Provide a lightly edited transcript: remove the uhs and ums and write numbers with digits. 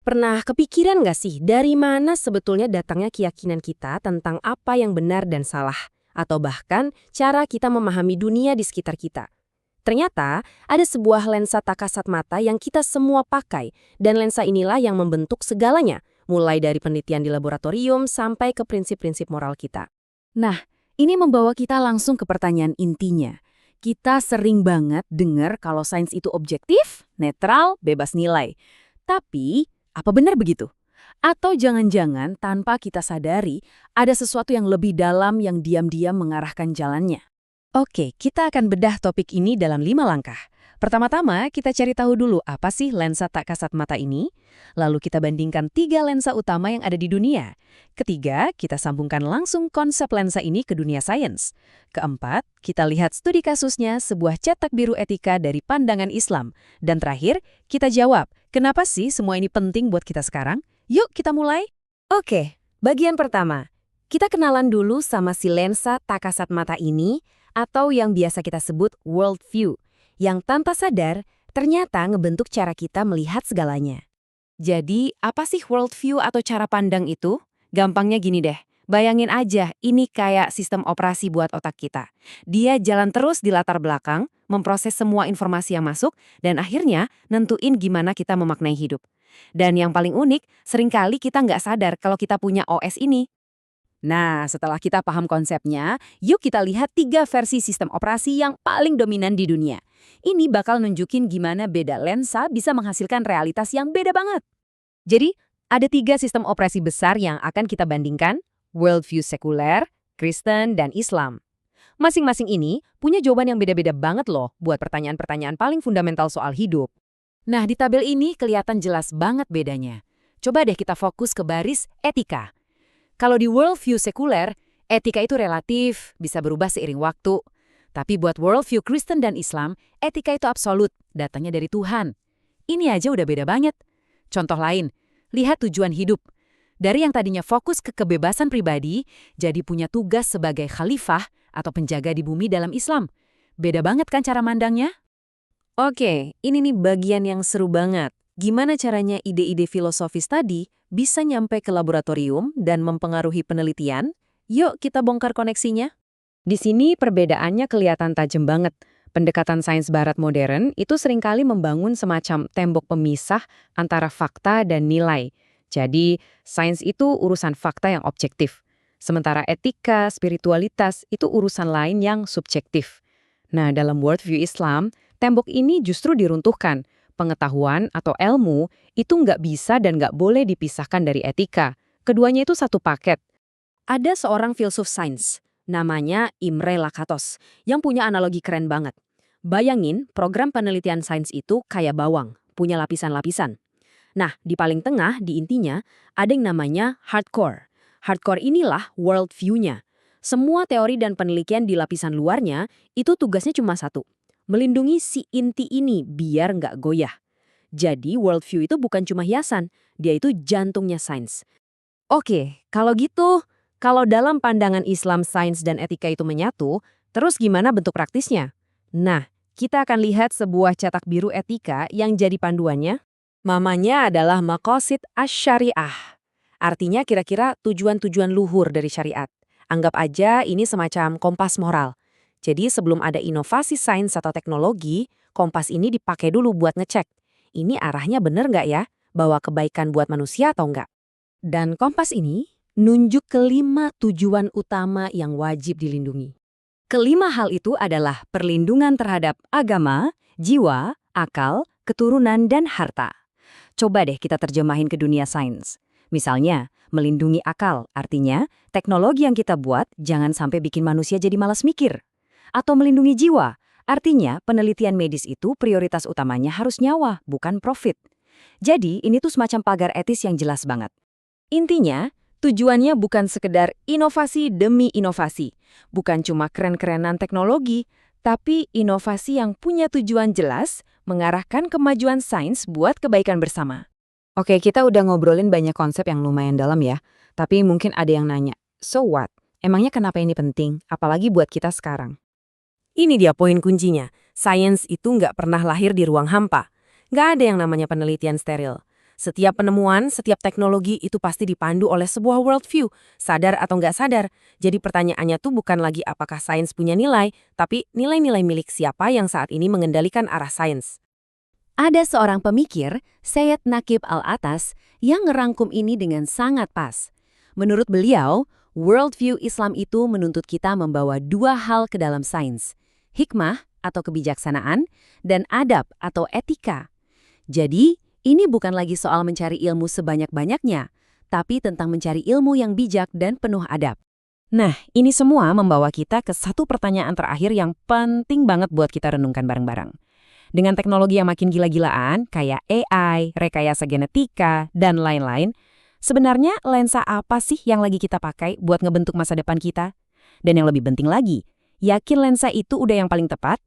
Pernah kepikiran nggak sih dari mana sebetulnya datangnya keyakinan kita tentang apa yang benar dan salah? Atau bahkan cara kita memahami dunia di sekitar kita? Ternyata ada sebuah lensa tak kasat mata yang kita semua pakai, dan lensa inilah yang membentuk segalanya, mulai dari penelitian di laboratorium sampai ke prinsip-prinsip moral kita. Nah, ini membawa kita langsung ke pertanyaan intinya. Kita sering banget dengar kalau sains itu objektif, netral, bebas nilai. Tapi, apa benar begitu? Atau jangan-jangan tanpa kita sadari, ada sesuatu yang lebih dalam yang diam-diam mengarahkan jalannya? Oke, kita akan bedah topik ini dalam 5 langkah. Pertama-tama, kita cari tahu dulu apa sih lensa tak kasat mata ini. Lalu kita bandingkan 3 lensa utama yang ada di dunia. Ketiga, kita sambungkan langsung konsep lensa ini ke dunia sains. Keempat, kita lihat studi kasusnya sebuah cetak biru etika dari pandangan Islam. Dan terakhir, kita jawab, kenapa sih semua ini penting buat kita sekarang? Yuk kita mulai. Oke, bagian pertama. Kita kenalan dulu sama si lensa tak kasat mata ini, atau yang biasa kita sebut world view, yang tanpa sadar ternyata ngebentuk cara kita melihat segalanya. Jadi, apa sih world view atau cara pandang itu? Gampangnya gini deh, bayangin aja ini kayak sistem operasi buat otak kita. Dia jalan terus di latar belakang, memproses semua informasi yang masuk, dan akhirnya nentuin gimana kita memaknai hidup. Dan yang paling unik, seringkali kita nggak sadar kalau kita punya OS ini. Nah, setelah kita paham konsepnya, yuk kita lihat 3 versi sistem operasi yang paling dominan di dunia. Ini bakal nunjukin gimana beda lensa bisa menghasilkan realitas yang beda banget. Jadi, ada 3 sistem operasi besar yang akan kita bandingkan, worldview sekuler, Kristen, dan Islam. Masing-masing ini punya jawaban yang beda-beda banget loh buat pertanyaan-pertanyaan paling fundamental soal hidup. Nah, di tabel ini kelihatan jelas banget bedanya. Coba deh kita fokus ke baris etika. Kalau di worldview sekuler, etika itu relatif, bisa berubah seiring waktu. Tapi buat worldview Kristen dan Islam, etika itu absolut, datangnya dari Tuhan. Ini aja udah beda banget. Contoh lain, lihat tujuan hidup. Dari yang tadinya fokus ke kebebasan pribadi, jadi punya tugas sebagai khalifah atau penjaga di bumi dalam Islam. Beda banget kan cara mandangnya? Oke, ini nih bagian yang seru banget. Gimana caranya ide-ide filosofis tadi bisa nyampe ke laboratorium dan mempengaruhi penelitian? Yuk kita bongkar koneksinya. Di sini perbedaannya kelihatan tajam banget. Pendekatan sains barat modern itu seringkali membangun semacam tembok pemisah antara fakta dan nilai. Jadi, sains itu urusan fakta yang objektif. Sementara etika, spiritualitas itu urusan lain yang subjektif. Nah, dalam worldview Islam, tembok ini justru diruntuhkan. Pengetahuan atau ilmu itu nggak bisa dan nggak boleh dipisahkan dari etika. Keduanya itu satu paket. Ada seorang filsuf sains, namanya Imre Lakatos, yang punya analogi keren banget. Bayangin program penelitian sains itu kayak bawang, punya lapisan-lapisan. Nah, di paling tengah, di intinya, ada yang namanya hardcore. Hardcore inilah world view-nya. Semua teori dan penelitian di lapisan luarnya, itu tugasnya cuma satu. Melindungi si inti ini biar nggak goyah. Jadi worldview itu bukan cuma hiasan, dia itu jantungnya sains. Oke, kalau gitu, kalau dalam pandangan Islam sains dan etika itu menyatu, terus gimana bentuk praktisnya? Nah, kita akan lihat sebuah cetak biru etika yang jadi panduannya. Namanya adalah Maqasid Asy-Syariah. Artinya kira-kira tujuan-tujuan luhur dari syariat. Anggap aja ini semacam kompas moral. Jadi sebelum ada inovasi sains atau teknologi, kompas ini dipakai dulu buat ngecek. Ini arahnya bener nggak ya? Bawa kebaikan buat manusia atau nggak? Dan kompas ini nunjuk kelima tujuan utama yang wajib dilindungi. Kelima hal itu adalah perlindungan terhadap agama, jiwa, akal, keturunan, dan harta. Coba deh kita terjemahin ke dunia sains. Misalnya, melindungi akal, artinya teknologi yang kita buat jangan sampai bikin manusia jadi malas mikir. Atau melindungi jiwa, artinya penelitian medis itu prioritas utamanya harus nyawa, bukan profit. Jadi ini tuh semacam pagar etis yang jelas banget. Intinya, tujuannya bukan sekedar inovasi demi inovasi, bukan cuma keren-kerenan teknologi, tapi inovasi yang punya tujuan jelas, mengarahkan kemajuan sains buat kebaikan bersama. Oke, kita udah ngobrolin banyak konsep yang lumayan dalam ya, tapi mungkin ada yang nanya, so what? Emangnya kenapa ini penting, apalagi buat kita sekarang? Ini dia poin kuncinya. Sains itu nggak pernah lahir di ruang hampa. Nggak ada yang namanya penelitian steril. Setiap penemuan, setiap teknologi itu pasti dipandu oleh sebuah worldview, sadar atau nggak sadar. Jadi pertanyaannya tuh bukan lagi apakah sains punya nilai, tapi nilai-nilai milik siapa yang saat ini mengendalikan arah sains. Ada seorang pemikir, Syed Naqib Al-Atas, yang ngerangkum ini dengan sangat pas. Menurut beliau, worldview Islam itu menuntut kita membawa dua hal ke dalam sains, hikmah atau kebijaksanaan, dan adab atau etika. Jadi, ini bukan lagi soal mencari ilmu sebanyak-banyaknya, tapi tentang mencari ilmu yang bijak dan penuh adab. Nah, ini semua membawa kita ke satu pertanyaan terakhir yang penting banget buat kita renungkan bareng-bareng. Dengan teknologi yang makin gila-gilaan, kayak AI, rekayasa genetika, dan lain-lain, sebenarnya lensa apa sih yang lagi kita pakai buat ngebentuk masa depan kita? Dan yang lebih penting lagi, yakin lensa itu udah yang paling tepat